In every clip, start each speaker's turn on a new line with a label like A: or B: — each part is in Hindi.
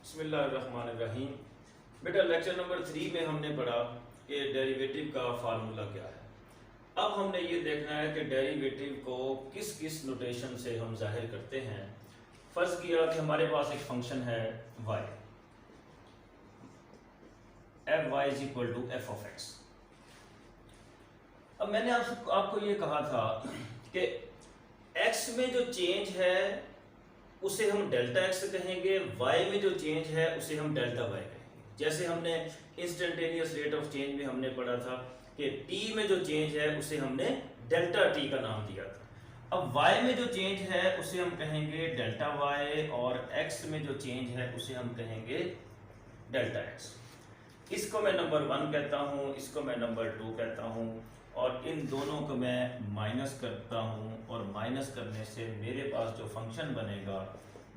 A: बिस्मिल्लाहिर्रहमानिर्रहीम। बेटा लेक्चर नंबर 3 में हमने पढ़ा कि डेरिवेटिव का फार्मूला क्या है। अब हमने ये देखना है कि डेरिवेटिव को किस किस नोटेशन से हम जाहिर करते हैं। फर्ज किया कि हमारे पास एक फंक्शन है y, fy is equal to F of X. अब मैंने आपको ये कहा था कि x में जो चेंज है उसे हम डेल्टा एक्स कहेंगे, y में जो चेंज है उसे हम डेल्टा y कहेंगे। जैसे हमने इंस्टेंटेनियस रेट ऑफ चेंज में हमने पढ़ा था कि t में जो चेंज है उसे हमने डेल्टा t का नाम दिया था। अब y में जो चेंज है उसे हम कहेंगे डेल्टा y और x में जो चेंज है उसे हम कहेंगे डेल्टा x। इसको मैं नंबर 1 कहता हूँ, इसको मैं नंबर 2 कहता हूँ और इन दोनों को मैं माइनस करता हूँ और माइनस करने से मेरे पास जो फंक्शन बनेगा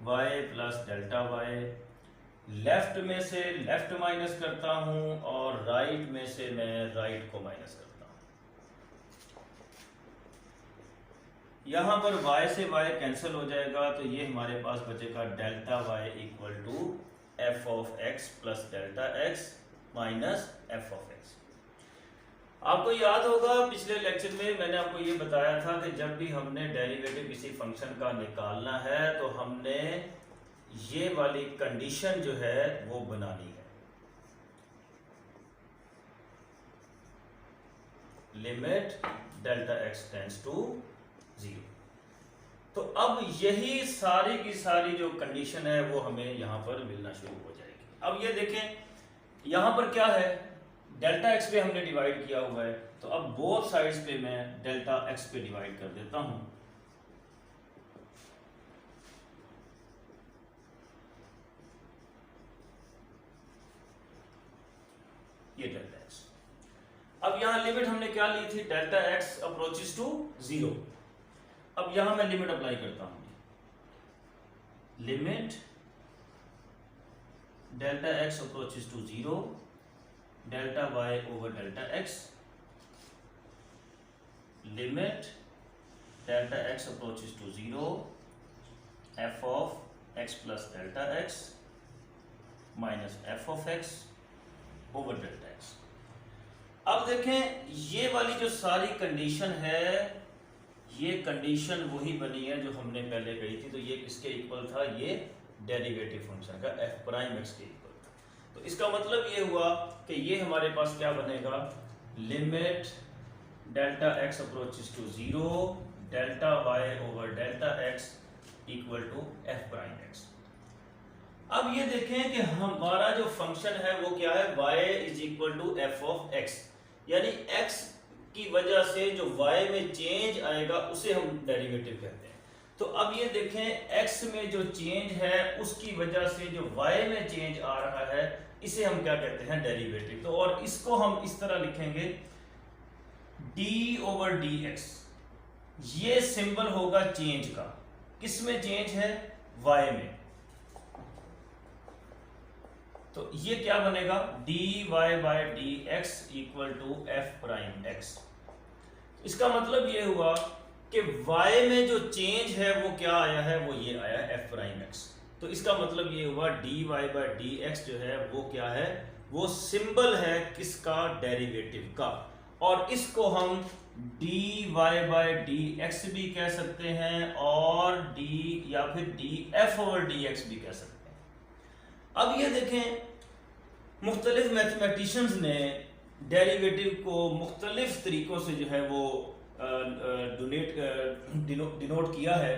A: y plus delta y। Left में से लेफ्ट माइनस करता हूँ और राइट में से मैं राइट को माइनस करता हूँ। यहाँ पर y से y कैंसिल हो जाएगा तो ये हमारे पास बचेगा delta y equal to F of X plus delta X minus F of X. आपको याद होगा पिछले लेक्चर में मैंने आपको ये बताया था कि जब भी हमने डेरिवेटिव किसी फंक्शन का निकालना है तो हमने ये वाली कंडीशन जो है वो बनानी है, limit delta X tends to 0। तो अब यही सारी की सारी जो कंडीशन है वो हमें यहां पर मिलना शुरू हो जाएगी। अब ये देखें यहां पर क्या है, डेल्टा एक्स पे हमने डिवाइड किया हुआ है तो अब बोथ साइड्स पे मैं डेल्टा एक्स पे डिवाइड कर देता हूं। ये डेल्टा एक्स। अब यहां लिमिट हमने क्या ली थी, डेल्टा एक्स अप्रोचेस टू 0। अब यहां मैं लिमिट अप्लाई करता हूं, limit delta x approaches to 0 delta y over delta x, limit delta x approaches to 0 f of x plus delta x minus f of x over delta x। अब देखें ये वाली जो सारी कंडीशन है ये कंडीशन वही बनी है जो हमने पहले कही थी। तो ये किसके इक्वल था, ये डेरिवेटिव फंक्शन का f प्राइम x के इक्वल। तो इसका मतलब ये हुआ कि ये हमारे पास क्या बनेगा, limit delta x approaches to 0 delta y over delta x equal to f prime x। अब ये देखें कि हमारा जो फंक्शन है वो क्या है, y is equal to f of x, यानी x की वजह से जो y में चेंज आएगा उसे हम डेरिवेटिव कहते हैं। तो अब ये देखें x में जो चेंज है उसकी वजह से जो y में चेंज आ रहा है इसे हम क्या कहते हैं, डेरिवेटिव। तो और इसको हम इस तरह लिखेंगे d ओवर डी एक्स। ये सिंबल होगा चेंज का, किसमें चेंज है, y में। तो ये क्या बनेगा, dy by d x equal to f prime x. इसका मतलब ये हुआ कि y में जो चेंज है वो क्या आया है, वो ये आया है f प्राइम x। तो इसका मतलब ये हुआ dy बाय dx जो है वो क्या है, वो सिंबल है किसका, डेरिवेटिव का। और इसको हम dy बाय dx भी कह सकते हैं और d या फिर df ओवर dx भी कह सकते हैं। अब ये देखें मुख्तलिफ मैथमेटिशियंस ने डेरिवेटिव को मुख्तलिफ तरीकों से जो है वो डिनोट किया है।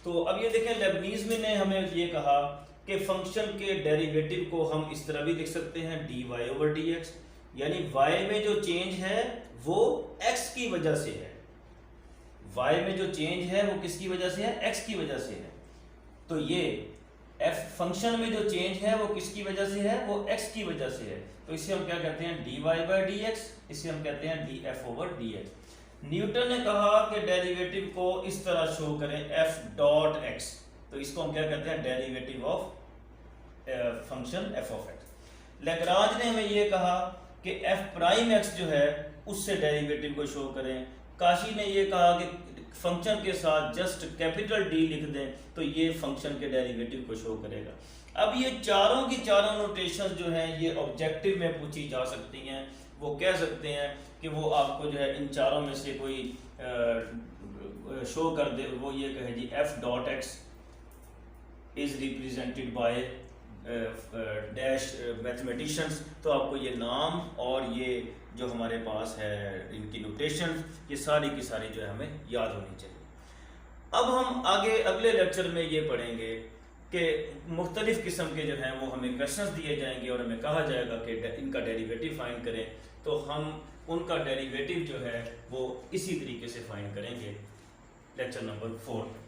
A: तो अब ये देखें लेबनीज में ने हमें ये कहा कि फंक्शन के डेरिवेटिव को हम इस तरह भी लिख सकते हैं dy ओवर dx, यानी y में जो चेंज है वो x की वजह से है। y में जो चेंज है वो किसकी वजह से है, x की वजह से है। तो ये f फंक्शन में जो चेंज है वो किसकी वजह से है, वो x की वजह से है। तो इसे हम क्या कहते हैं, dy बाय dx, इसे हम कहते हैं df ओवर dx। न्यूटन ने कहा कि डेरिवेटिव को इस तरह शो करें f डॉट x, तो इसको हम क्या कहते हैं, derivative of function f of x। Lagrange ने हमें ये कहा कि f प्राइम x जो है उससे डेरिवेटिव को शो करें। काशी ने ये कहा कि फंक्शन के साथ जस्ट कैपिटल D लिख दें तो ये फंक्शन के डेरिवेटिव को शो करेगा। अब ये चारों की चारों नोटेशंस जो हैं ये ऑब्जेक्टिव में पूछी जा सकती हैं। वो कह सकते हैं कि वो आपको जो है इन चारों में से कोई शो कर दे, वो ये कहे G F dot X is represented by dash mathematicians, तो आपको ये नाम और ये जो हमारे पास है इनकी नोटेशन ये सारी की सारी जो है हमें याद होनी चाहिए। अब हम आगे अगले लेक्चर में ये पढ़ेंगे कि मुख्तलिफ़ किस्म के जो हैं वो हमें क्वेश्चंस दिए जाएंगे और हमें कहा जाएगा कि इनका डेरिवेटिव फाइंड करें, तो हम उनका डेरिवेटिव जो है वो इसी तरीके से फाइंड करेंगे लेक्चर नंबर 4 में।